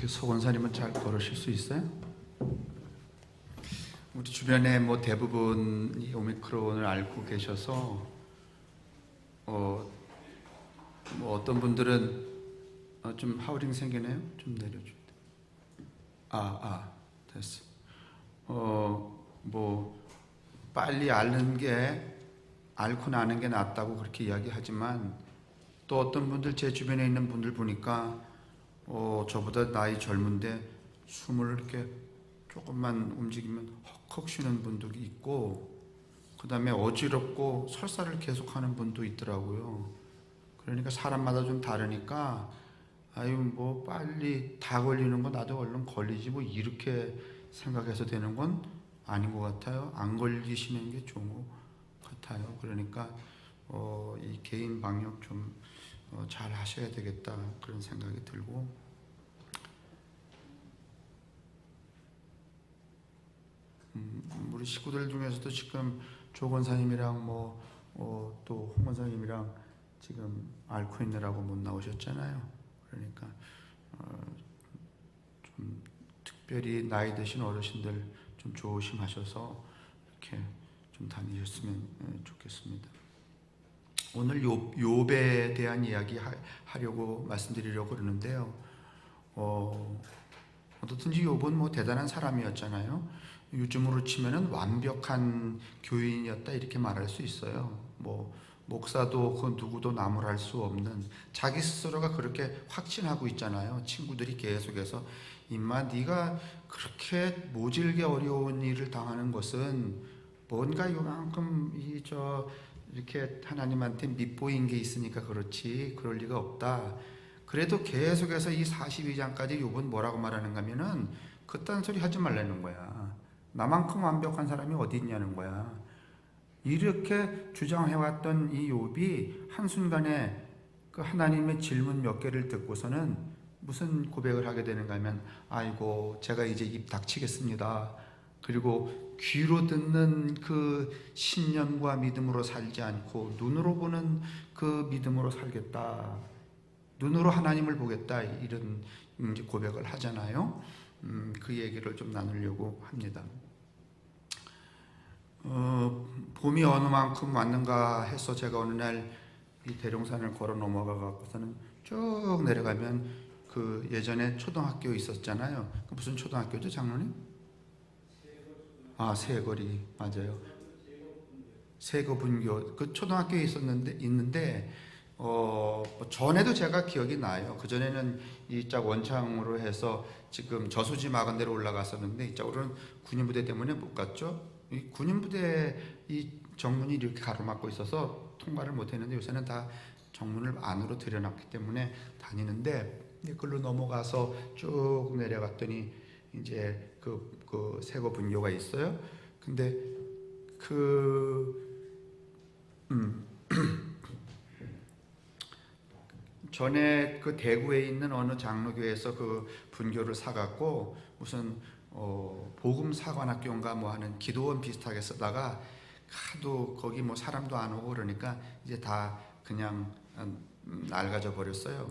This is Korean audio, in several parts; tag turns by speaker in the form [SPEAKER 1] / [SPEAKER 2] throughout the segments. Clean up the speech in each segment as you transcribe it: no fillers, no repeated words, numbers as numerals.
[SPEAKER 1] 어떻게 서 권사님은 잘 걸으실 수 있어요? 우리 주변에 뭐 대부분 이 오미크론을 앓고 계셔서 뭐 어떤 분들은 좀 하우링 생기네요. 좀 내려줍니다. 됐어. 뭐 빨리 앓고 나는 게 낫다고 그렇게 이야기하지만 또 어떤 분들 제 주변에 있는 분들 보니까 저보다 나이 젊은데 숨을 이렇게 조금만 움직이면 헉헉 쉬는 분도 있고, 그 다음에 어지럽고 설사를 계속하는 분도 있더라고요. 그러니까 사람마다 좀 다르니까 뭐 빨리 다 걸리는 거 나도 얼른 걸리지 뭐 이렇게 생각해서 되는 건 아닌 것 같아요. 안 걸리시는 게 좋은 것 같아요. 그러니까 이 개인 방역 좀 잘 하셔야 되겠다 그런 생각이 들고, 우리 식구들 중에서도 지금 조 권사님이랑 또 홍 권사님이랑 지금 앓고 있느라고 못 나오셨잖아요. 그러니까 좀 특별히 나이 드신 어르신들 좀 조심하셔서 이렇게 좀 다니셨으면 좋겠습니다. 오늘 욥에 대한 이야기 하려고 말씀드리려고 그러는데요. 어떻든지 욥은 뭐 대단한 사람이었잖아요. 요즘으로 치면은 완벽한 교인이었다 이렇게 말할 수 있어요. 뭐 목사도 그 누구도 나무랄 수 없는, 자기 스스로가 그렇게 확신하고 있잖아요. 친구들이 계속해서 임마 네가 그렇게 모질게 어려운 일을 당하는 것은 뭔가 요만큼 이렇게 하나님한테 밉보인 게 있으니까 그렇지 그럴 리가 없다. 그래도 계속해서 이 42장까지 욥은 뭐라고 말하는가 하면은 그딴 소리 하지 말라는 거야. 나만큼 완벽한 사람이 어디 있냐는 거야. 이렇게 주장해왔던 이 욥이 한순간에 그 하나님의 질문 몇 개를 듣고서는 무슨 고백을 하게 되는가 하면, 아이고 제가 이제 입 닥치겠습니다. 그리고 귀로 듣는 그 신념과 믿음으로 살지 않고 눈으로 보는 그 믿음으로 살겠다. 눈으로 하나님을 보겠다. 이런 이제 고백을 하잖아요. 그 얘기를 좀 나누려고 합니다. 봄이 어느 만큼 왔는가 해서 제가 어느 날 이 대룡산을 걸어 넘어가 갖고서는 쭉 내려가면 그 예전에 초등학교 있었잖아요. 그 무슨 초등학교죠, 장로님? 세거리 맞아요. 세거분교 그 초등학교에 있는데 전에도 제가 기억이 나요. 그 전에는 이짝 원창으로 해서 지금 저수지 막은대로 올라갔었는데 이쪽으로는 군인부대 때문에 못 갔죠. 이 군인부대 이 정문이 이렇게 가로막고 있어서 통과를 못했는데 요새는 다 정문을 안으로 들여놨기 때문에 다니는데, 그걸로 넘어가서 쭉 내려갔더니 이제 그 세거 분교가 있어요. 근데 전에 그 대구에 있는 어느 장로교에서 그 분교를 사갖고 무슨 복음 사관학교인가 뭐 하는 기도원 비슷하게 쓰다가 하도 거기 뭐 사람도 안 오고 그러니까 이제 다 그냥 낡아져 버렸어요.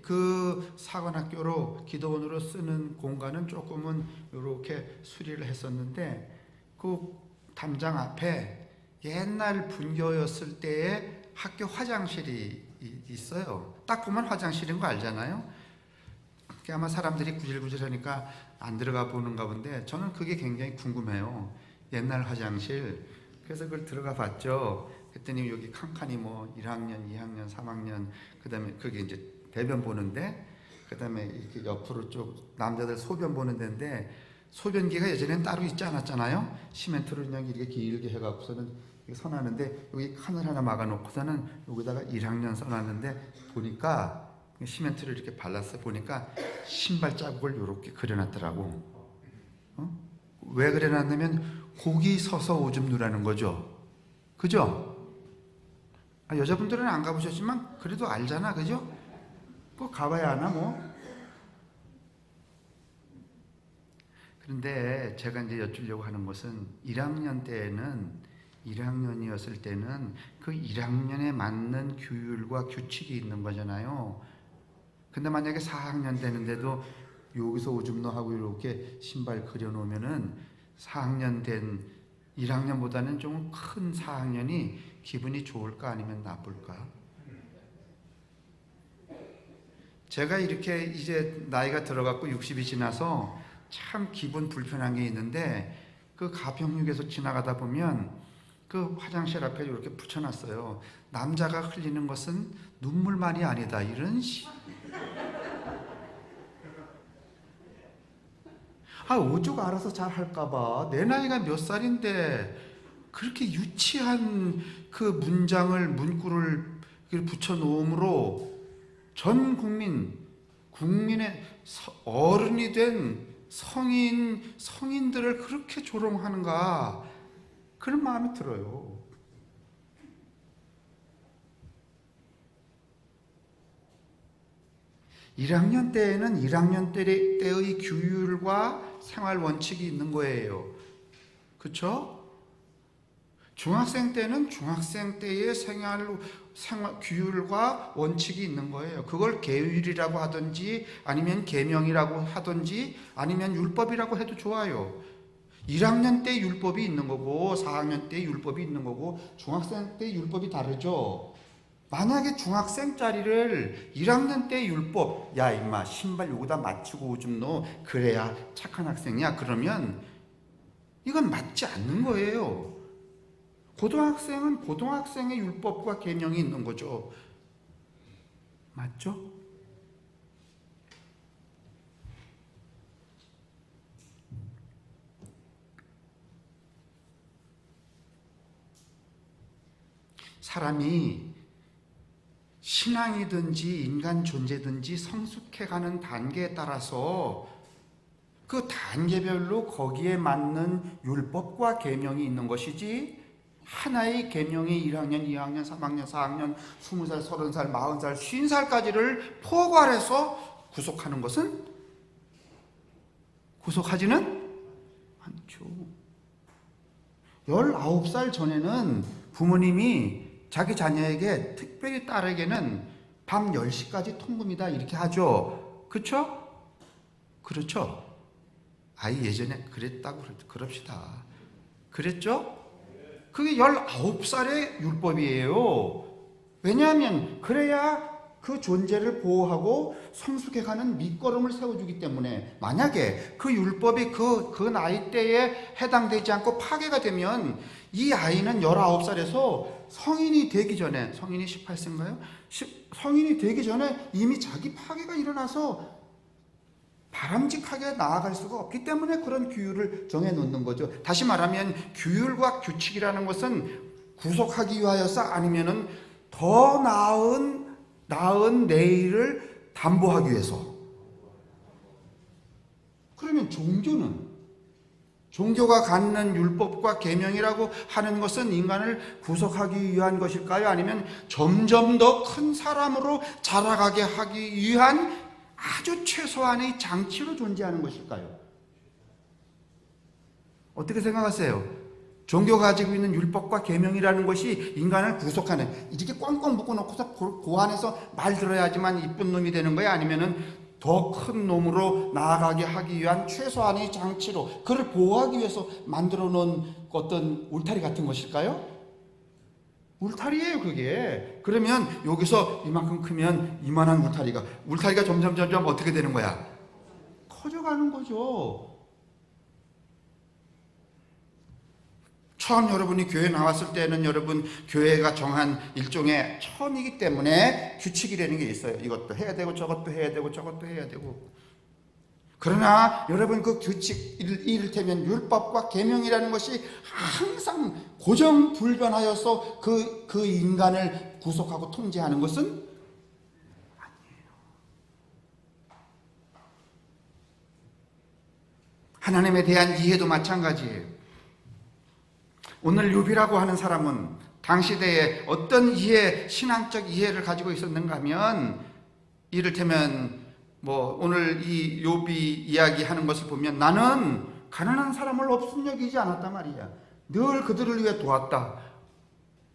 [SPEAKER 1] 그 사관학교로 기도원으로 쓰는 공간은 조금은 이렇게 수리를 했었는데 그 담장 앞에 옛날 분교였을 때의 학교 화장실이 있어요. 딱 보면 화장실인 거 알잖아요. 아마 사람들이 구질구질하니까 안 들어가 보는가 본데 저는 그게 굉장히 궁금해요. 옛날 화장실. 그래서 그걸 들어가 봤죠. 그랬더니 여기 칸칸이 뭐 1학년, 2학년, 3학년, 그 다음에 그게 이제 대변 보는데, 그 다음에 이렇게 옆으로 쭉 남자들 소변 보는 데인데, 소변기가 예전엔 따로 있지 않았잖아요. 시멘트로 그냥 이렇게 길게 해갖고서는 써놨는데 여기 칸을 하나 막아놓고서는 여기다가 1학년 써놨는데 보니까 시멘트를 이렇게 발랐어. 보니까 신발 자국을 이렇게 그려놨더라고. 왜 그려놨냐면 거기 서서 오줌 누라는 거죠. 그죠? 여자분들은 안 가보셨지만 그래도 알잖아. 그죠? 꼭 가봐야 하나 뭐. 그런데 제가 이제 여쭈려고 하는 것은 1학년이었을 때는 그 1학년에 맞는 규율과 규칙이 있는 거잖아요. 근데 만약에 4학년 되는데도 여기서 오줌 넣하고 이렇게 신발 그려놓으면은 4학년 된 1학년보다는 좀 큰 4학년이 기분이 좋을까 아니면 나쁠까? 제가 이렇게 이제 나이가 들어갔고 60이 지나서 참 기분 불편한 게 있는데, 그 가평역에서 지나가다 보면 그 화장실 앞에 이렇게 붙여놨어요. 남자가 흘리는 것은 눈물만이 아니다. 이런 오죽 알아서 잘 할까봐. 내 나이가 몇 살인데 그렇게 유치한 그 문구를 붙여 놓음으로 전 국민의 어른이 된 성인들을 그렇게 조롱하는가, 그런 마음이 들어요. (1학년) 때에는 1학년 때의 규율과 생활 원칙이 있는 거예요. 그렇죠? 중학생 때는 중학생 때의 생활 규율과 원칙이 있는 거예요. 그걸 계율이라고 하든지 아니면 계명이라고 하든지 아니면 율법이라고 해도 좋아요. 1학년 때 율법이 있는 거고 4학년 때 율법이 있는 거고 중학생 때 율법이 다르죠. 만약에 중학생짜리를 1학년 때 율법, 야 임마 신발 요거다 맞추고 오줌 넣어, 그래야 착한 학생이야, 그러면 이건 맞지 않는 거예요. 고등학생은 고등학생의 율법과 계명이 있는 거죠. 맞죠? 사람이 신앙이든지 인간 존재든지 성숙해가는 단계에 따라서 그 단계별로 거기에 맞는 율법과 계명이 있는 것이지, 하나의 계명이 1학년, 2학년, 3학년, 4학년, 20살, 30살, 40살, 50살까지를 포괄해서 구속하지는 않죠. 19살 전에는 부모님이 자기 자녀에게, 특별히 딸에게는 밤 10시까지 통금이다 이렇게 하죠. 그렇죠? 그렇죠? 아이 예전에 그랬다고 그럽시다. 그랬죠? 그게 19살의 율법이에요. 왜냐하면 그래야 그 존재를 보호하고 성숙해가는 밑거름을 세워주기 때문에, 만약에 그 율법이 그 나이대에 해당되지 않고 파괴가 되면 이 아이는 19살에서 성인이 되기 전에, 성인이 18세인가요? 성인이 되기 전에 이미 자기 파괴가 일어나서 바람직하게 나아갈 수가 없기 때문에 그런 규율을 정해놓는 거죠. 다시 말하면 규율과 규칙이라는 것은 구속하기 위하여서, 아니면은 더 나은 내일을 담보하기 위해서. 그러면 종교가 갖는 율법과 계명이라고 하는 것은 인간을 구속하기 위한 것일까요? 아니면 점점 더 큰 사람으로 자라가게 하기 위한 아주 최소한의 장치로 존재하는 것일까요? 어떻게 생각하세요? 종교가 가지고 있는 율법과 계명이라는 것이 인간을 구속하는, 이렇게 꽝꽝 묶어놓고서 그 안에서 말 들어야지만 이쁜 놈이 되는 거야? 아니면은 더 큰 놈으로 나아가게 하기 위한 최소한의 장치로, 그를 보호하기 위해서 만들어 놓은 어떤 울타리 같은 것일까요? 울타리예요, 그게. 그러면 여기서 이만큼 크면 이만한 울타리가 점점 어떻게 되는 거야? 커져가는 거죠. 처음 여러분이 교회 나왔을 때는 여러분 교회가 정한 일종의 천이기 때문에 규칙이라는 게 있어요. 이것도 해야 되고 저것도 해야 되고 저것도 해야 되고. 그러나 여러분 그 규칙, 이를테면 율법과 계명이라는 것이 항상 고정불변하여서 그 인간을 구속하고 통제하는 것은 아니에요. 하나님에 대한 이해도 마찬가지예요. 오늘 욥이라고 하는 사람은 당시대에 어떤 신앙적 이해를 가지고 있었는가 하면, 이를테면 오늘 이 욥이 이야기하는 것을 보면, 나는 가난한 사람을 없음 여기지 않았단 말이야. 늘 그들을 위해 도왔다.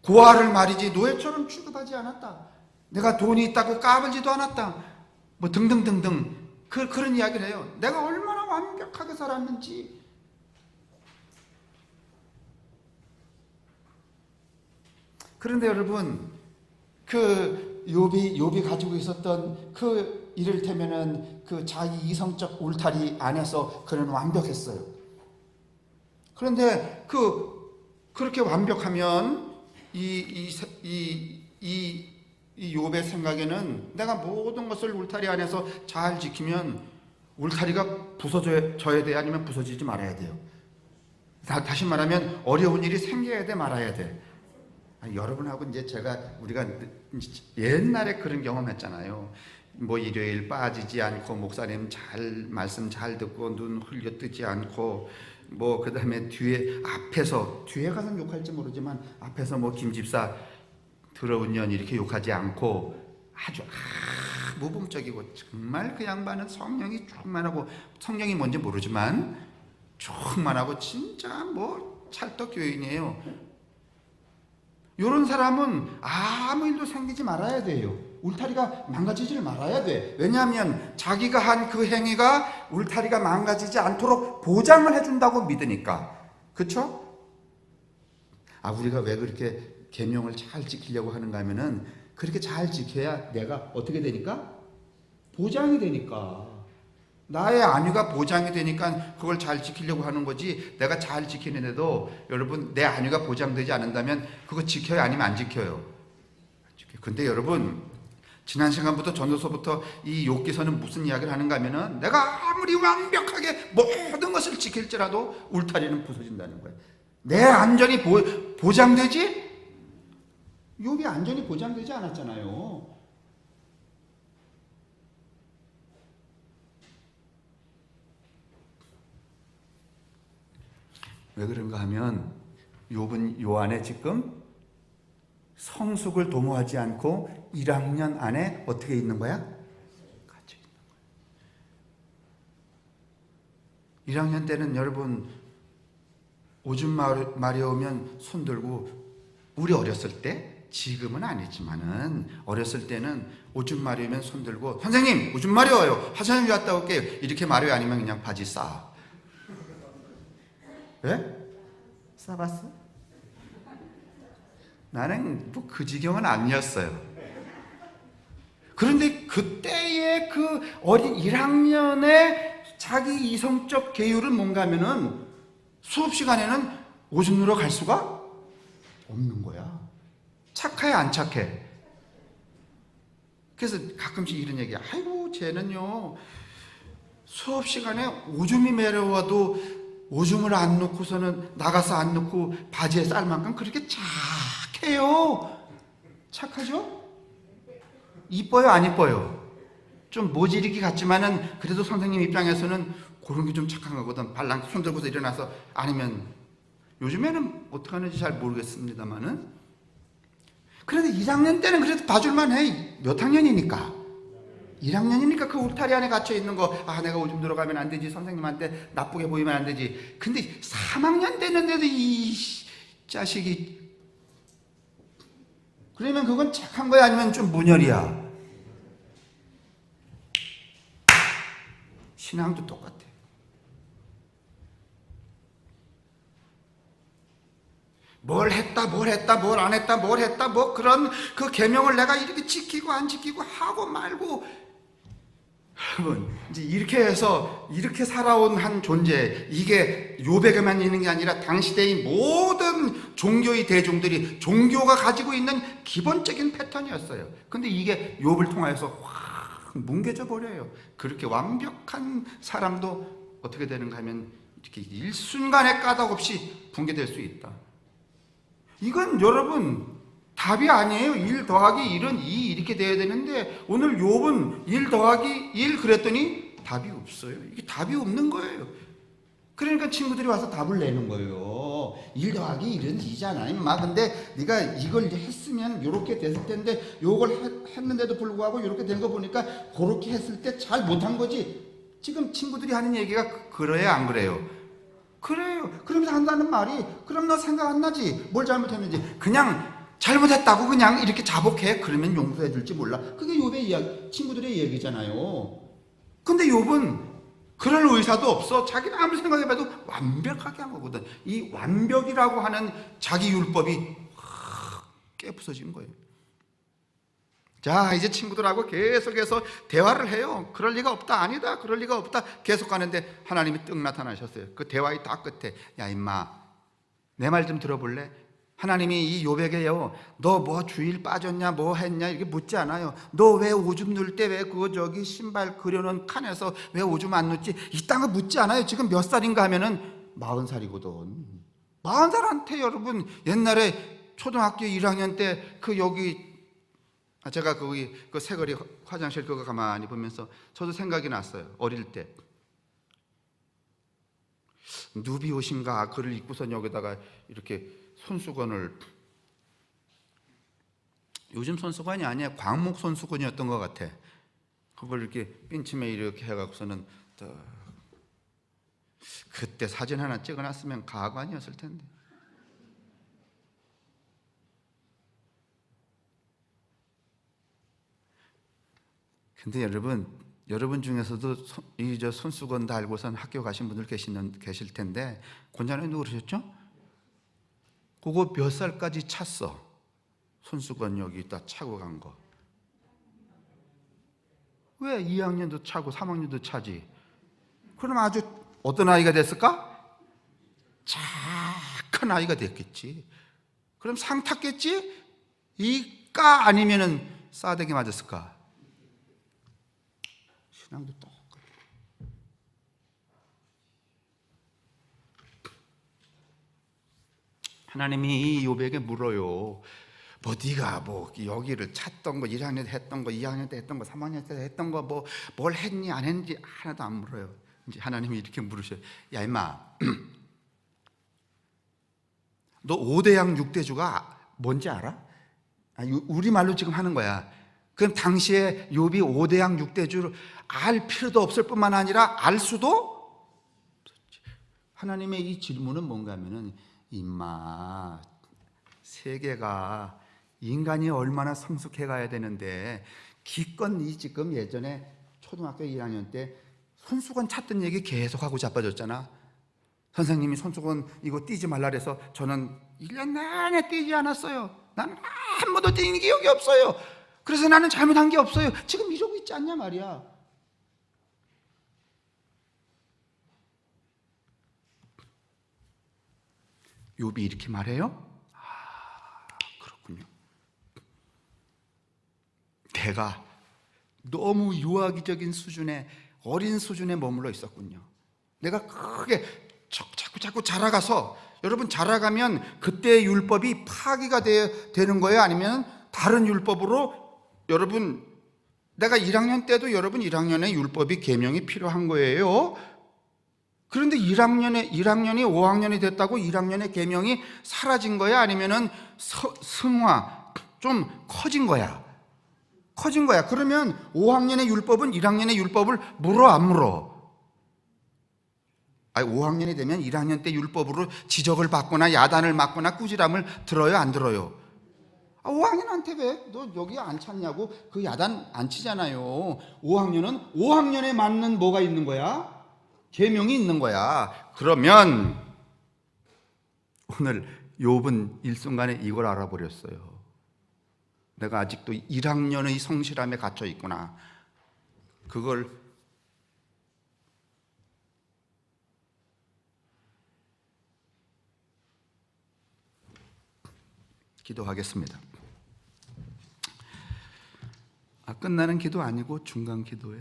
[SPEAKER 1] 고아를 말이지 노예처럼 취급하지 않았다. 내가 돈이 있다고 까불지도 않았다. 뭐 등등등등 그런 이야기를 해요. 내가 얼마나 완벽하게 살았는지. 그런데 여러분, 그 욥이 가지고 있었던 그 이를테면은 그 자기 이성적 울타리 안에서 그는 완벽했어요. 그런데 그렇게 완벽하면 이 욥의 생각에는 내가 모든 것을 울타리 안에서 잘 지키면 울타리가 부서져야 돼, 아니면 부서지지 말아야 돼요. 다시 말하면 어려운 일이 생겨야 돼, 말아야 돼. 여러분하고 이제 우리가 옛날에 그런 경험했잖아요. 뭐 일요일 빠지지 않고 목사님 말씀 잘 듣고 눈 흘려 뜨지 않고 뭐 그다음에 뒤에 가서 욕할지 모르지만 앞에서 뭐 김집사 더러운 년 이렇게 욕하지 않고 아주 모범적이고, 정말 그 양반은 성령이 충만하고, 성령이 뭔지 모르지만 충만하고 진짜 뭐 찰떡 교인이에요. 이런 사람은 아무 일도 생기지 말아야 돼요. 울타리가 망가지질 말아야 돼. 왜냐하면 자기가 한 그 행위가 울타리가 망가지지 않도록 보장을 해준다고 믿으니까. 그렇죠? 우리가 왜 그렇게 계명을 잘 지키려고 하는가 하면은, 그렇게 잘 지켜야 내가 어떻게 되니까? 보장이 되니까. 나의 안위가 보장이 되니까 그걸 잘 지키려고 하는 거지, 내가 잘 지키는데도 여러분 내 안위가 보장되지 않는다면 그거 지켜요, 아니면 안 지켜요? 근데 여러분, 지난 시간부터 전도서부터 이 욥기서는 무슨 이야기를 하는가 하면은, 내가 아무리 완벽하게 모든 것을 지킬지라도 울타리는 부서진다는 거예요. 내 안전이 보장되지? 욥이 안전이 보장되지 않았잖아요. 왜 그런가 하면 욥은 요 안에 지금 성숙을 도모하지 않고 1학년 안에 어떻게 있는 거야? 갇혀 있는 거야. 1학년 때는 여러분, 오줌 마려우면 손 들고, 우리 어렸을 때, 지금은 아니지만은 어렸을 때는 오줌 마려우면 손 들고, 선생님 오줌 마려워요, 화장실 갔다 올게요, 이렇게 말해요? 아니면 그냥 바지 싸? 왜? 싸봤어? 나는 뭐 그 지경은 아니었어요. 그런데 그때의 그 어린 1학년의 자기 이성적 계율은 뭔가 하면은, 수업 시간에는 오줌 누러 갈 수가 없는 거야. 착해, 안 착해? 그래서 가끔씩 이런 얘기야. 아이고 쟤는요, 수업 시간에 오줌이 매려워도 오줌을 안 넣고서는, 나가서 안 넣고 바지에 쌀 만큼 그렇게 착해요. 착하죠? 이뻐요, 안 이뻐요? 좀 모질이기 같지만은 그래도 선생님 입장에서는 그런 게 좀 착한 거거든. 발랑 손 들고서 일어나서, 아니면 요즘에는 어떻게 하는지 잘 모르겠습니다만은, 그런데 1학년 때는 그래도 봐줄만 해. 몇 학년이니까? 1학년이니까 그 울타리 안에 갇혀 있는 거, 내가 오줌 들어가면 안 되지, 선생님한테 나쁘게 보이면 안 되지. 근데 3학년 됐는데도 이 자식이, 그러면 그건 착한 거야, 아니면 좀 문열이야? 신앙도 똑같아. 뭘 했다, 뭘 안 했다, 뭐 그런 그 계명을 내가 이렇게 지키고 안 지키고 하고 말고, 여러분 이제 이렇게 해서 이렇게 살아온 한 존재, 이게 욥에게만 있는 게 아니라 당시대의 모든 종교의 대중들이, 종교가 가지고 있는 기본적인 패턴이었어요. 근데 이게 욥을 통하여서 확 뭉개져 버려요. 그렇게 완벽한 사람도 어떻게 되는가 하면 이렇게 일순간의 까닭 없이 붕괴될 수 있다. 이건 여러분 답이 아니에요. 1 더하기 1은 2 이렇게 돼야 되는데, 오늘 욥은 1 더하기 1 그랬더니 답이 없어요. 이게 답이 없는 거예요. 그러니까 친구들이 와서 답을 내는 거예요. 1 더하기 1은 2잖아 임마. 근데 네가 이걸 했으면 이렇게 됐을 텐데, 요걸 했는데도 불구하고 이렇게 된 거 보니까 그렇게 했을 때 잘 못한 거지. 지금 친구들이 하는 얘기가 그래요, 안 그래요? 그래요. 그러면서 한다는 말이, 그럼 너 생각 안 나지? 뭘 잘못했는지. 그냥 잘못했다고 그냥 이렇게 자복해? 그러면 용서해 줄지 몰라. 그게 욥의 이야기, 친구들의 얘기잖아요. 근데 욥은 그럴 의사도 없어. 자기는 아무리 생각해봐도 완벽하게 한 거거든. 이 완벽이라고 하는 자기 율법이 깨부서진 거예요. 자, 이제 친구들하고 계속해서 대화를 해요. 그럴 리가 없다. 아니다. 그럴 리가 없다. 계속 가는데 하나님이 뜩 나타나셨어요. 그 대화의 다 끝에, 야 임마, 내 말 좀 들어볼래? 하나님이 이 욥에게요, 너 뭐 주일 빠졌냐, 뭐 했냐 이렇게 묻지 않아요. 너 왜 오줌 누울 때 왜 그 저기 신발 그려놓은 칸에서 왜 오줌 안 누지? 이딴 거 묻지 않아요. 지금 몇 살인가 하면은 40살이거든. 40살한테 여러분, 옛날에 초등학교 1학년 때 그 여기 제가 거기 그 새거리 화장실 그거 가만히 보면서 저도 생각이 났어요. 어릴 때 누비 옷인가 그를 입고선 여기다가 이렇게 손수건을, 요즘 손수건이 아니야, 광목 손수건이었던 것 같아. 그걸 이렇게 핀침에 이렇게 해갖고서는 그때 사진 하나 찍어놨으면 가관이었을 텐데. 근데 여러분 중에서도 이 손수건 달고선 학교 가신 분들 계실 텐데, 곤자는 누구셨죠? 그거 몇 살까지 찼어? 손수건 여기다 차고 간 거. 왜 2학년도 차고 3학년도 차지? 그럼 아주 어떤 아이가 됐을까? 착한 아이가 됐겠지. 그럼 상 탔겠지? 이까 아니면은 싸대기 맞았을까? 신앙도 똑같아. 하나님이 이 욥에게 물어요. 뭐 네가 뭐 여기를 찾던 거, 1학년 때 했던 거, 2학년 때 했던 거, 3학년 때 했던 거 뭐 뭘 했니 안 했는지 하나도 안 물어요. 이제 하나님이 이렇게 물으셔요. 야 임마, 너 5대양 6대주가 뭔지 알아? 우리말로 지금 하는 거야. 그럼 당시에 욥이 5대양 6대주를 알 필요도 없을 뿐만 아니라 알 수도 없었지. 하나님의 이 질문은 뭔가 하면은, 임마, 세계가 인간이 얼마나 성숙해 가야 되는데 기껏 이 지금 예전에 초등학교 1학년 때 손수건 찾던 얘기 계속하고 자빠졌잖아. 선생님이 손수건 이거 띄지 말라 그래서 저는 1년 내내 띄지 않았어요. 나는 한 번도 띄는 기억이 없어요. 그래서 나는 잘못한 게 없어요. 지금 이러고 있지 않냐 말이야. 욥이 이렇게 말해요? 그렇군요. 내가 너무 유아기적인 수준의, 어린 수준에 머물러 있었군요. 내가 크게 자꾸 자라가서, 여러분 자라가면 그때의 율법이 파기가 되는 거예요? 아니면 다른 율법으로, 여러분 내가 1학년 때도 여러분 1학년에 율법이 계명이 필요한 거예요. 그런데 1학년이 5학년이 됐다고 1학년의 계명이 사라진 거야? 아니면은 승화, 좀 커진 거야? 커진 거야. 그러면 5학년의 율법은 1학년의 율법을 물어 안 물어? 5학년이 되면 1학년 때 율법으로 지적을 받거나 야단을 맞거나 꾸지람을 들어요, 안 들어요? 5학년한테 왜 너 여기 안 찾냐고 그 야단 안 치잖아요. 5학년은 5학년에 맞는 뭐가 있는 거야? 계명이 있는 거야. 그러면 오늘 욥은 일순간에 이걸 알아버렸어요. 내가 아직도 1학년의 성실함에 갇혀 있구나. 그걸 기도하겠습니다. 끝나는 기도 아니고 중간 기도에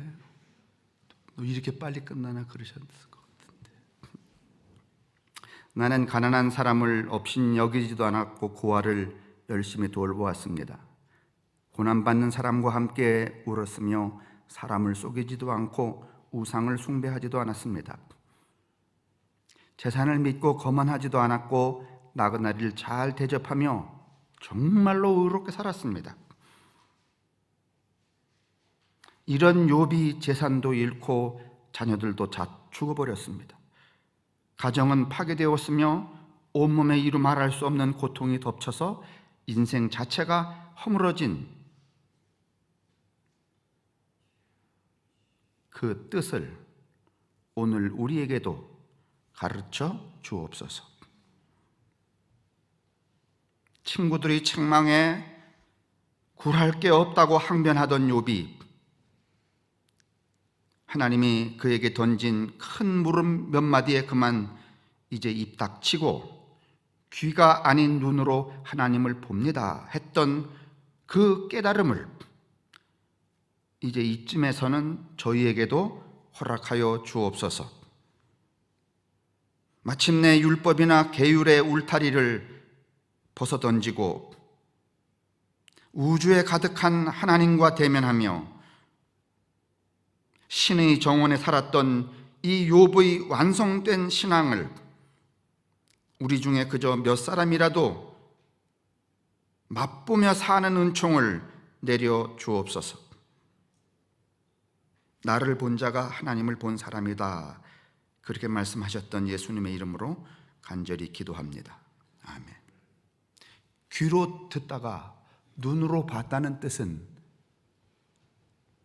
[SPEAKER 1] 너 이렇게 빨리 끝나나 그러셨을 것 같은데. 나는 가난한 사람을 없인 여기지도 않았고 고아를 열심히 돌보았습니다. 고난받는 사람과 함께 울었으며 사람을 속이지도 않고 우상을 숭배하지도 않았습니다. 재산을 믿고 거만하지도 않았고 나그네를 잘 대접하며 정말로 의롭게 살았습니다. 이런 욥이 재산도 잃고 자녀들도 다 죽어버렸습니다. 가정은 파괴되었으며 온몸에 이루 말할 수 없는 고통이 덮쳐서 인생 자체가 허물어진 그 뜻을 오늘 우리에게도 가르쳐 주옵소서. 친구들이 책망에 굴할 게 없다고 항변하던 욥이 하나님이 그에게 던진 큰 물음 몇 마디에 그만 이제 입 닥치고 귀가 아닌 눈으로 하나님을 봅니다 했던 그 깨달음을 이제 이쯤에서는 저희에게도 허락하여 주옵소서. 마침내 율법이나 계율의 울타리를 벗어던지고 우주에 가득한 하나님과 대면하며 신의 정원에 살았던 이 욥의 완성된 신앙을 우리 중에 그저 몇 사람이라도 맛보며 사는 은총을 내려 주옵소서. 나를 본 자가 하나님을 본 사람이다, 그렇게 말씀하셨던 예수님의 이름으로 간절히 기도합니다. 아멘. 귀로 듣다가 눈으로 봤다는 뜻은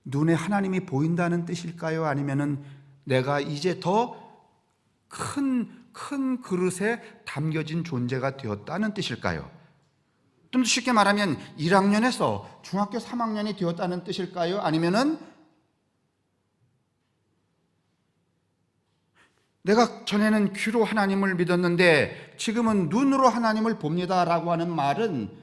[SPEAKER 1] 눈에 하나님이 보인다는 뜻일까요? 아니면은 내가 이제 더 큰 그릇에 담겨진 존재가 되었다는 뜻일까요? 좀 쉽게 말하면 1학년에서 중학교 3학년이 되었다는 뜻일까요? 아니면은 내가 전에는 귀로 하나님을 믿었는데 지금은 눈으로 하나님을 봅니다라고 하는 말은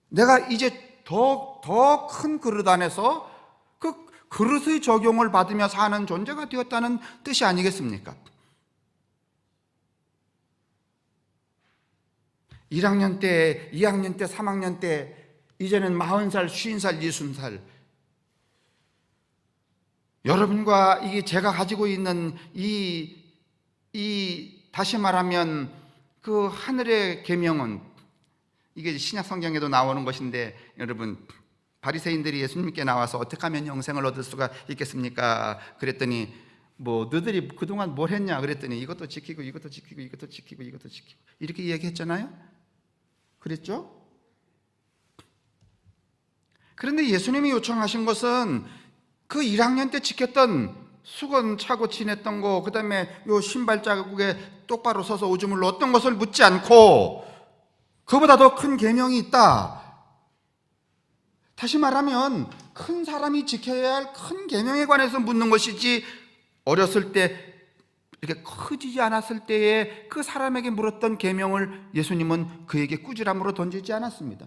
[SPEAKER 1] 내가 이제 더 큰 그릇 안에서 그 그릇의 적용을 받으며 사는 존재가 되었다는 뜻이 아니겠습니까? 1학년 때, 2학년 때, 3학년 때, 이제는 40살, 50살, 60살, 여러분과 이게 제가 가지고 있는 다시 말하면 그 하늘의 계명은 이게 신약 성경에도 나오는 것인데, 여러분, 바리새인들이 예수님께 나와서 어떻게 하면 영생을 얻을 수가 있겠습니까? 그랬더니 뭐 너희들이 그동안 뭘 했냐? 그랬더니 이것도 지키고 이것도 지키고 이것도 지키고 이것도 지키고 이렇게 얘기했잖아요. 그랬죠? 그런데 예수님이 요청하신 것은 그 1학년 때 지켰던 수건 차고 지냈던 거, 그 다음에 요 신발 자국에 똑바로 서서 오줌을 넣었던 것을 묻지 않고 그보다 더 큰 계명이 있다. 다시 말하면 큰 사람이 지켜야 할 큰 계명에 관해서 묻는 것이지, 어렸을 때 이렇게 커지지 않았을 때에 그 사람에게 물었던 계명을 예수님은 그에게 꾸지람으로 던지지 않았습니다.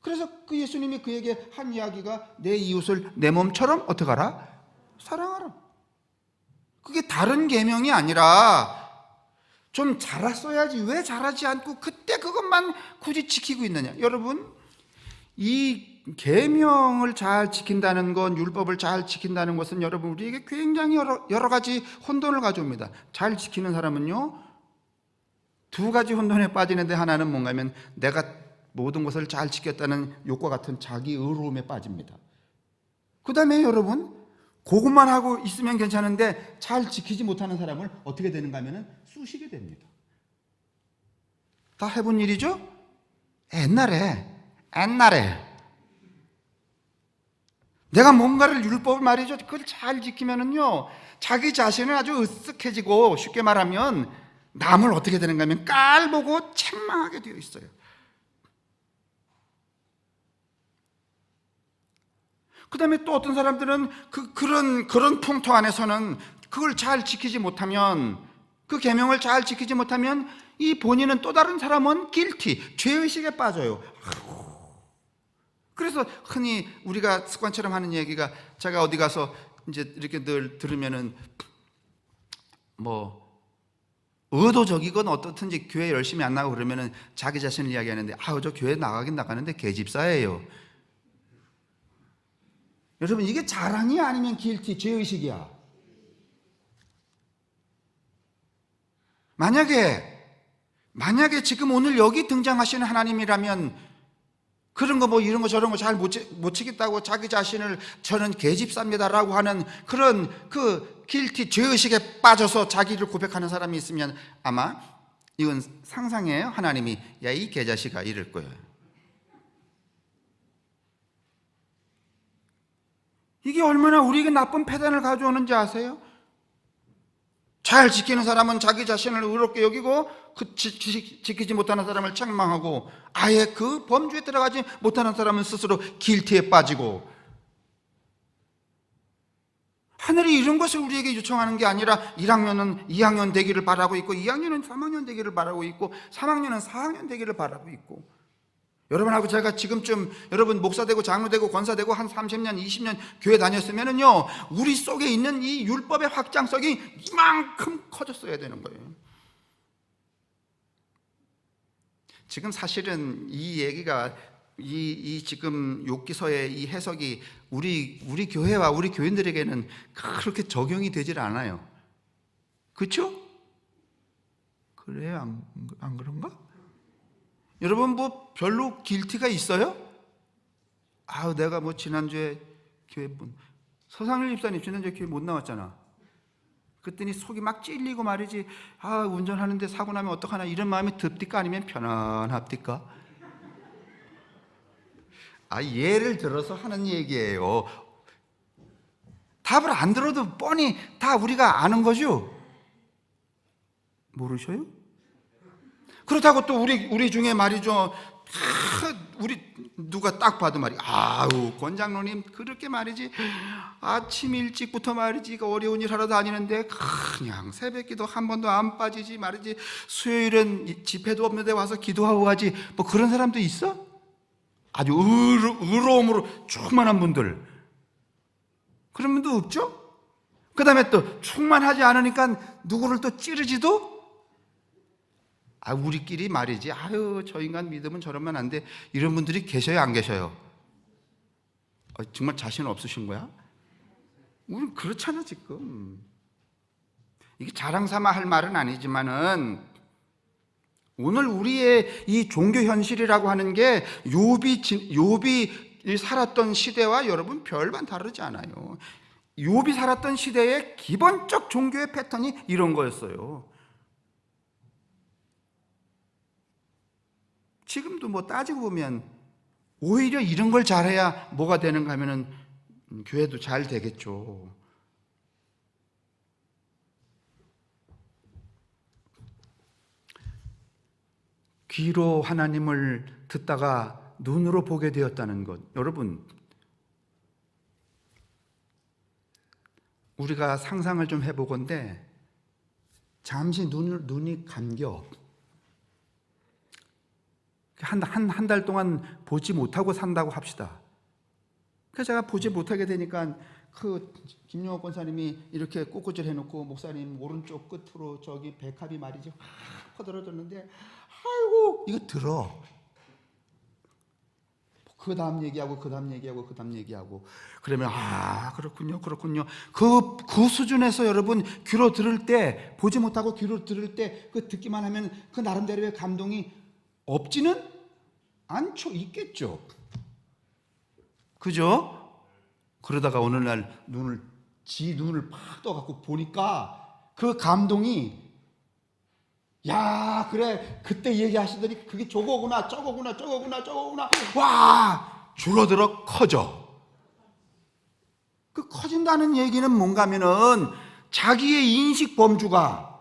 [SPEAKER 1] 그래서 그 예수님이 그에게 한 이야기가 내 이웃을 내 몸처럼 어떻게 하라? 사랑하라. 그게 다른 계명이 아니라 좀 잘했어야지 왜 잘하지 않고 그때 그것만 굳이 지키고 있느냐. 여러분, 이 계명을 잘 지킨다는 건, 율법을 잘 지킨다는 것은 여러분 우리에게 굉장히 여러 가지 혼돈을 가져옵니다. 잘 지키는 사람은요, 두 가지 혼돈에 빠지는데, 하나는 뭔가 하면 내가 모든 것을 잘 지켰다는 욕과 같은 자기 의로움에 빠집니다. 그 다음에 여러분, 그것만 하고 있으면 괜찮은데 잘 지키지 못하는 사람을 어떻게 되는가 하면 쑤시게 됩니다. 다 해본 일이죠? 옛날에 내가 뭔가를 율법을 말이죠, 그걸 잘 지키면은요 자기 자신은 아주 으쓱해지고, 쉽게 말하면 남을 어떻게 되는가 하면 깔보고 책망하게 되어 있어요. 그 다음에 또 어떤 사람들은 그런 풍토 안에서는 그걸 잘 지키지 못하면, 그 계명을 잘 지키지 못하면 이 본인은 또 다른 사람은 guilty, 죄의식에 빠져요. 그래서 흔히 우리가 습관처럼 하는 얘기가, 제가 어디 가서 이제 이렇게 늘 들으면은 뭐 의도적이건 어떻든지 교회 열심히 안 나가고 그러면은 자기 자신을 이야기하는데, 저 교회 나가긴 나가는데 계집사예요. 여러분, 이게 자랑이 아니면 guilty, 죄의식이야. 만약에 지금 오늘 여기 등장하시는 하나님이라면 그런 거 뭐 이런 거 저런 거 잘 못 지켰다고 자기 자신을 저는 계집사입니다라고 하는 그런 그 guilty, 죄의식에 빠져서 자기를 고백하는 사람이 있으면 아마 이건 상상이에요. 하나님이 야, 이 개자식아 이럴 거예요. 이게 얼마나 우리에게 나쁜 패단을 가져오는지 아세요? 잘 지키는 사람은 자기 자신을 의롭게 여기고 지키지 못하는 사람을 책망하고 아예 그 범주에 들어가지 못하는 사람은 스스로 길티에 빠지고, 하늘이 이런 것을 우리에게 요청하는 게 아니라 1학년은 2학년 되기를 바라고 있고 2학년은 3학년 되기를 바라고 있고 3학년은 4학년 되기를 바라고 있고, 여러분하고 제가 지금쯤 여러분 목사 되고 장로 되고 권사 되고 한 30년 20년 교회 다녔으면은요, 우리 속에 있는 이 율법의 확장성이 이만큼 커졌어야 되는 거예요. 지금 사실은 이 얘기가 이 지금 욥기서의 이 해석이 우리 교회와 우리 교인들에게는 그렇게 적용이 되질 않아요. 그렇죠? 그래요? 안 그런가? 여러분 뭐 별로 길티가 있어요? 내가 뭐 지난주에 교회 서상일 집사님 지난주에 교회 못 나왔잖아. 그랬더니 속이 막 찔리고 말이지. 운전하는데 사고 나면 어떡하나 이런 마음이 듭니까? 아니면 편안합니까? 예를 들어서 하는 얘기예요. 답을 안 들어도 뻔히 다 우리가 아는 거죠? 모르셔요? 그렇다고 또 우리 중에 말이죠, 우리 누가 딱 봐도 말이 권 장로님 그렇게 말이지 아침 일찍부터 말이지 어려운 일 하러 다니는데 그냥 새벽기도 한 번도 안 빠지지 말이지 수요일은 집회도 없는데 와서 기도하고 가지, 뭐 그런 사람도 있어? 아주 의로움으로 충만한 분들, 그런 분도 없죠? 그 다음에 또 충만하지 않으니까 누구를 또 찌르지도? 우리끼리 말이지 저 인간 믿으면 저러면 안 돼, 이런 분들이 계셔요 안 계셔요? 정말 자신 없으신 거야? 우린 그렇잖아 지금. 이게 자랑 삼아 할 말은 아니지만은 오늘 우리의 이 종교 현실이라고 하는 게 욥이 살았던 시대와 여러분 별반 다르지 않아요. 욥이 살았던 시대의 기본적 종교의 패턴이 이런 거였어요. 지금도 뭐 따지고 보면 오히려 이런 걸 잘해야 뭐가 되는가 하면은 교회도 잘 되겠죠. 귀로 하나님을 듣다가 눈으로 보게 되었다는 것, 여러분 우리가 상상을 좀 해보건대 잠시 눈이 감겨 한 달 동안 보지 못하고 산다고 합시다. 그래서 제가 보지 못하게 되니까 김용옥 권사님이 이렇게 꽃꽂이를 해놓고 목사님 오른쪽 끝으로 저기 백합이 말이지 확 퍼들어졌는데 아이고 이거 들어. 그 다음 얘기하고 그 다음 얘기하고 그 다음 얘기하고 그러면 그렇군요 그 수준에서 여러분 귀로 들을 때, 보지 못하고 귀로 들을 때 그 듣기만 하면 그 나름대로의 감동이 없지는 않죠. 있겠죠. 그죠? 그러다가 어느 날 눈을 팍 떠갖고 보니까 그 감동이 그래 그때 얘기하시더니 그게 저거구나 와 줄어들어 커져. 그 커진다는 얘기는 뭔가 하면은 자기의 인식 범주가,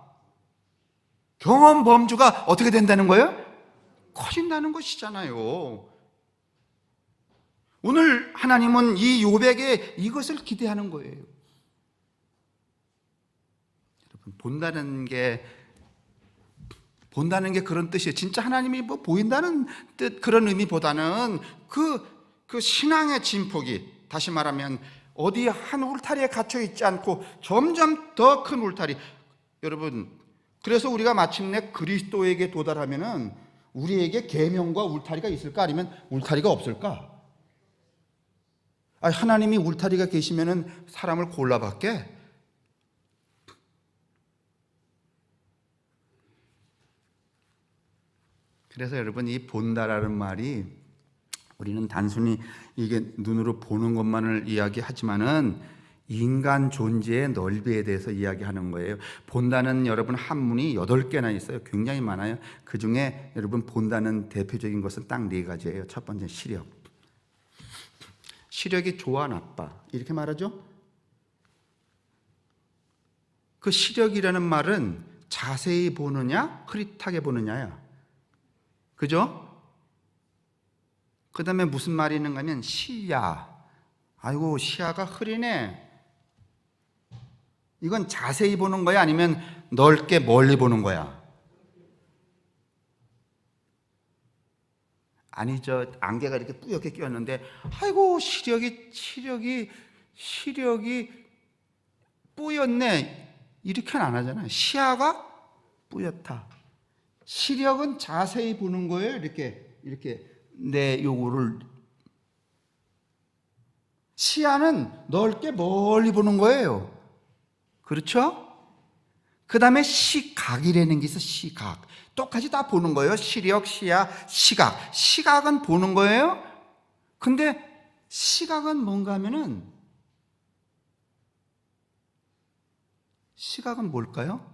[SPEAKER 1] 경험 범주가 어떻게 된다는 거예요? 커진다는 것이잖아요. 오늘 하나님은 이 욥에게 이것을 기대하는 거예요. 여러분 본다는 게 그런 뜻이에요. 진짜 하나님이 뭐 보인다는 뜻, 그런 의미보다는 그 신앙의 진폭이, 다시 말하면 어디 한 울타리에 갇혀 있지 않고 점점 더 큰 울타리. 여러분 그래서 우리가 마침내 그리스도에게 도달하면은 우리에게 계명과 울타리가 있을까 아니면 울타리가 없을까? 하나님이 울타리가 계시면은 사람을 골라밖에? 그래서 여러분 이 본다라는 말이 우리는 단순히 이게 눈으로 보는 것만을 이야기하지만은 인간 존재의 넓이에 대해서 이야기하는 거예요. 본다는 여러분 한문이 8개나 있어요. 굉장히 많아요. 그 중에 여러분 본다는 대표적인 것은 딱 4가지예요. 첫 번째 시력. 시력이 좋아 나빠 이렇게 말하죠. 그 시력이라는 말은 자세히 보느냐 흐릿하게 보느냐야. 그죠? 그 다음에 무슨 말이 있는가 하면 시야. 아이고 시야가 흐리네. 이건 자세히 보는 거야 아니면 넓게 멀리 보는 거야? 아니 저 안개가 이렇게 뿌옇게 끼었는데 아이고 시력이 뿌옇네 이렇게는 안 하잖아요. 시야가 뿌옇다. 시력은 자세히 보는 거예요. 이렇게 내 요구를. 시야는 넓게 멀리 보는 거예요. 그렇죠? 그 다음에 시각이라는 게 있어. 시각. 똑같이 다 보는 거예요. 시력, 시야, 시각. 시각은 보는 거예요. 근데 시각은 뭔가 하면은 시각은 뭘까요?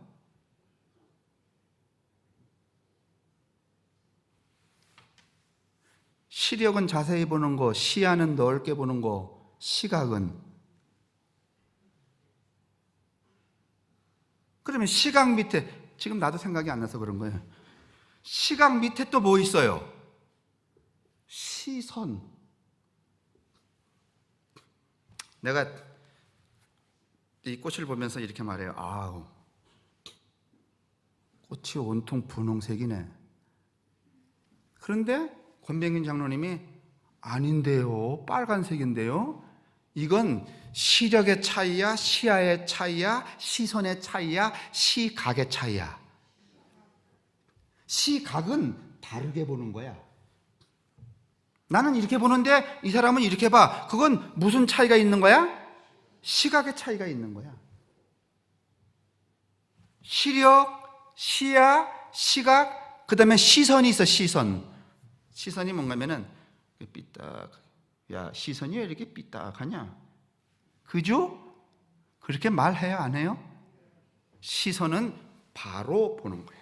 [SPEAKER 1] 시력은 자세히 보는 거, 시야는 넓게 보는 거, 시각은. 그러면 시각 밑에, 지금 나도 생각이 안 나서 그런 거예요. 시각 밑에 또 뭐 있어요? 시선. 내가 이 꽃을 보면서 이렇게 말해요. 아우, 꽃이 온통 분홍색이네. 그런데 권병균 장로님이 아닌데요, 빨간색인데요. 이건 시력의 차이야, 시야의 차이야, 시선의 차이야, 시각의 차이야. 시각은 다르게 보는 거야. 나는 이렇게 보는데 이 사람은 이렇게 봐. 그건 무슨 차이가 있는 거야? 시각의 차이가 있는 거야. 시력, 시야, 시각, 그 다음에 시선이 있어. 시선이 뭔가 하면은 삐딱, 야 시선이 왜 이렇게 삐딱하냐? 그죠? 그렇게 말해요 안 해요? 시선은 바로 보는 거야.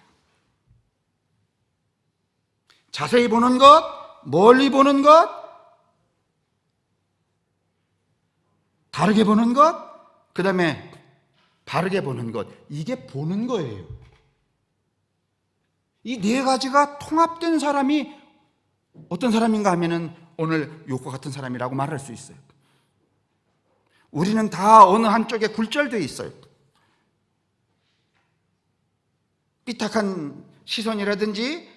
[SPEAKER 1] 자세히 보는 것, 멀리 보는 것, 다르게 보는 것, 그 다음에 바르게 보는 것. 이게 보는 거예요. 이 네 가지가 통합된 사람이 어떤 사람인가 하면은 오늘 요거 같은 사람이라고 말할 수 있어요. 우리는 다 어느 한쪽에 굴절되어 있어요. 삐딱한 시선이라든지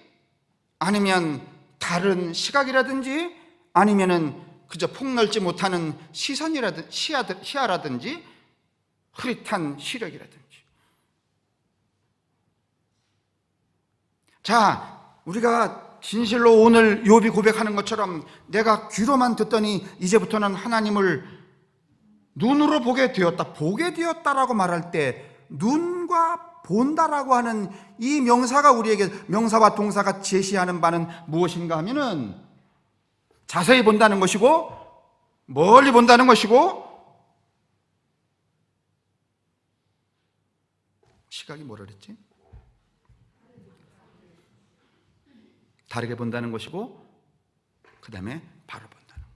[SPEAKER 1] 아니면 다른 시각이라든지 아니면은 그저 폭넓지 못하는 시야라든지 흐릿한 시력이라든지. 자, 우리가 진실로 오늘 욥이 고백하는 것처럼 내가 귀로만 듣더니 이제부터는 하나님을 눈으로 보게 되었다라고 말할 때 눈과 본다라고 하는 이 명사가 우리에게 명사와 동사가 제시하는 바는 무엇인가 하면은 자세히 본다는 것이고 멀리 본다는 것이고 시각이 뭐라 그랬지? 다르게 본다는 것이고 그 다음에 바로 본다는 것.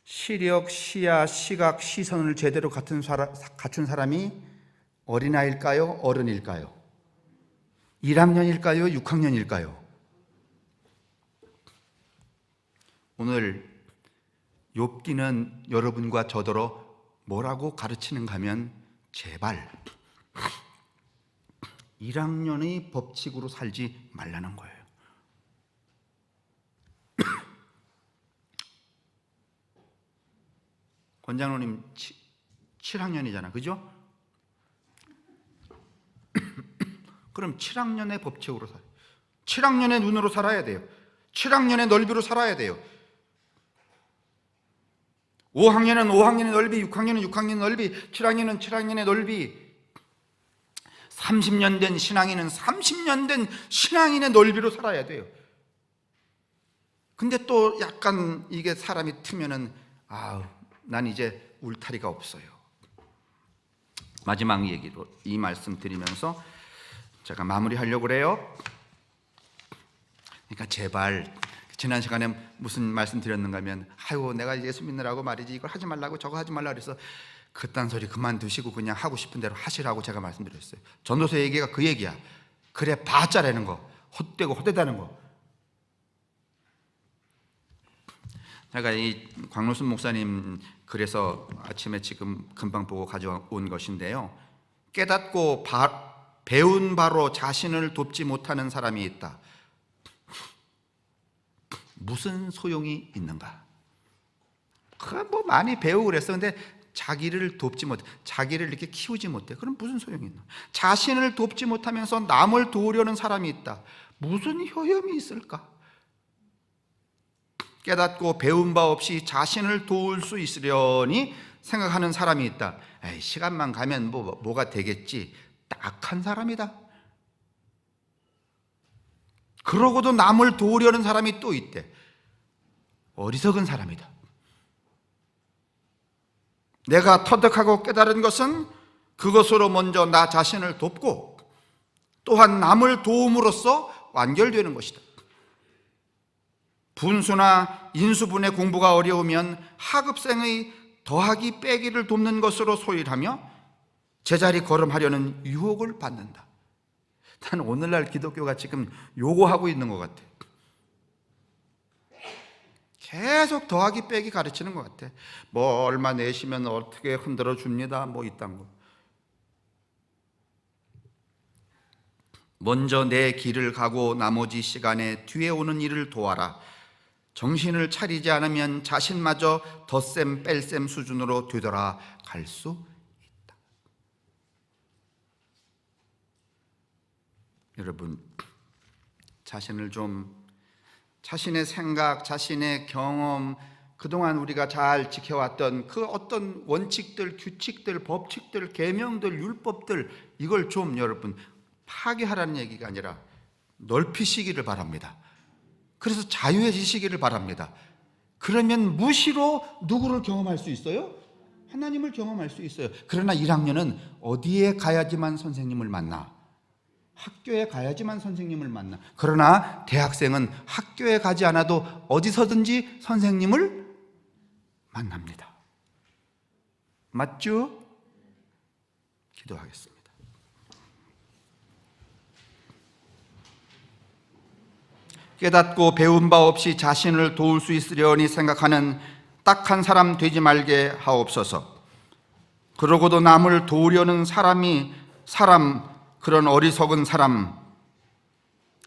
[SPEAKER 1] 시력, 시야, 시각, 시선을 제대로 갖춘 사람이 어린아이일까요? 어른일까요? 1학년일까요? 6학년일까요? 오늘 욥기는 여러분과 저더러 뭐라고 가르치는가 하면 제발 1학년의 법칙으로 살지 말라는 거예요. 권장로님 7학년이잖아, 그죠? 그럼 7학년의 법칙으로 살아요. 7학년의 눈으로 살아야 돼요. 7학년의 넓이로 살아야 돼요. 5학년은 5학년의 넓이, 6학년은 6학년의 넓이, 7학년은 7학년의 넓이. 30년 된 신앙인은 30년 된 신앙인의 넓이로 살아야 돼요. 근데 또 약간 이게 사람이 트면은 난 이제 울타리가 없어요. 마지막 얘기로 이 말씀 드리면서 제가 마무리하려고 그래요. 그러니까 제발, 지난 시간에 무슨 말씀 드렸는가 하면, 아유 내가 예수 믿느라고 말이지 이걸 하지 말라고 저거 하지 말라 그래서 그딴 소리 그만두시고 그냥 하고 싶은 대로 하시라고 제가 말씀드렸어요. 전도서 얘기가 그 얘기야. 그래 봐짜라는 거, 헛되고 헛되다는 거. 제가 이 광로순 목사님 글에서 아침에 지금 금방 보고 가져온 것인데요, 깨닫고 배운 바로 자신을 돕지 못하는 사람이 있다. 무슨 소용이 있는가? 뭐 많이 배우고 그랬어. 근데 자기를 돕지 못해, 자기를 이렇게 키우지 못해. 그럼 무슨 소용이 있나? 자신을 돕지 못하면서 남을 도우려는 사람이 있다. 무슨 효용이 있을까? 깨닫고 배운 바 없이 자신을 도울 수 있으려니 생각하는 사람이 있다. 에이, 시간만 가면 뭐가 되겠지. 딱한 사람이다. 그러고도 남을 도우려는 사람이 또 있대. 어리석은 사람이다. 내가 터득하고 깨달은 것은 그것으로 먼저 나 자신을 돕고 또한 남을 도움으로써 완결되는 것이다. 분수나 인수분해 공부가 어려우면 하급생의 더하기 빼기를 돕는 것으로 소일하며 제자리 걸음하려는 유혹을 받는다. 난 오늘날 기독교가 지금 요거하고 있는 것 같아. 계속 더하기 빼기 가르치는 것 같아. 뭐 얼마 내시면 어떻게 흔들어 줍니다. 뭐 이딴 거. 먼저 내 길을 가고 나머지 시간에 뒤에 오는 일을 도와라. 정신을 차리지 않으면 자신마저 덧셈 뺄셈 수준으로 되돌아갈 수 있다. 여러분, 자신을 좀, 자신의 생각, 자신의 경험, 그동안 우리가 잘 지켜왔던 그 어떤 원칙들, 규칙들, 법칙들, 계명들, 율법들, 이걸 좀 여러분 파괴하라는 얘기가 아니라 넓히시기를 바랍니다. 그래서 자유해지시기를 바랍니다. 그러면 무시로 누구를 경험할 수 있어요? 하나님을 경험할 수 있어요. 그러나 1학년은 어디에 가야지만 선생님을 만나? 학교에 가야지만 선생님을 만나. 그러나 대학생은 학교에 가지 않아도 어디서든지 선생님을 만납니다. 맞죠? 기도하겠습니다. 깨닫고 배운 바 없이 자신을 도울 수 있으려니 생각하는 딱한 사람 되지 말게 하옵소서. 그러고도 남을 도우려는 그런 어리석은 사람,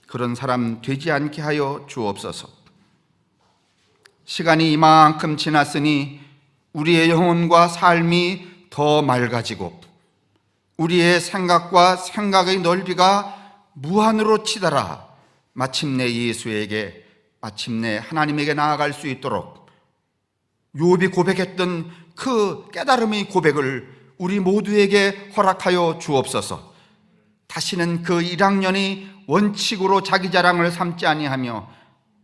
[SPEAKER 1] 그런 사람 되지 않게 하여 주옵소서. 시간이 이만큼 지났으니 우리의 영혼과 삶이 더 맑아지고 우리의 생각과 생각의 넓이가 무한으로 치달아 마침내 예수에게, 마침내 하나님에게 나아갈 수 있도록 욥이 고백했던 그 깨달음의 고백을 우리 모두에게 허락하여 주옵소서. 다시는 그 1학년이 원칙으로 자기 자랑을 삼지 아니하며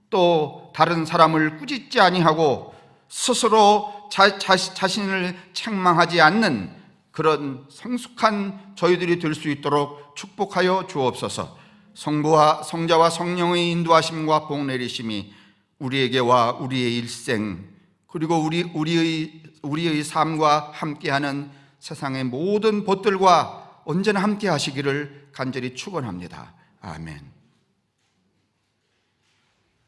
[SPEAKER 1] 또 다른 사람을 꾸짖지 아니하고 스스로 자신을 책망하지 않는 그런 성숙한 저희들이 될 수 있도록 축복하여 주옵소서. 성자와 성령의 인도하심과 복 내리심이 우리에게와 우리의 일생 그리고 우리의 삶과 함께하는 세상의 모든 벗들과 언제나 함께 하시기를 간절히 축원합니다. 아멘.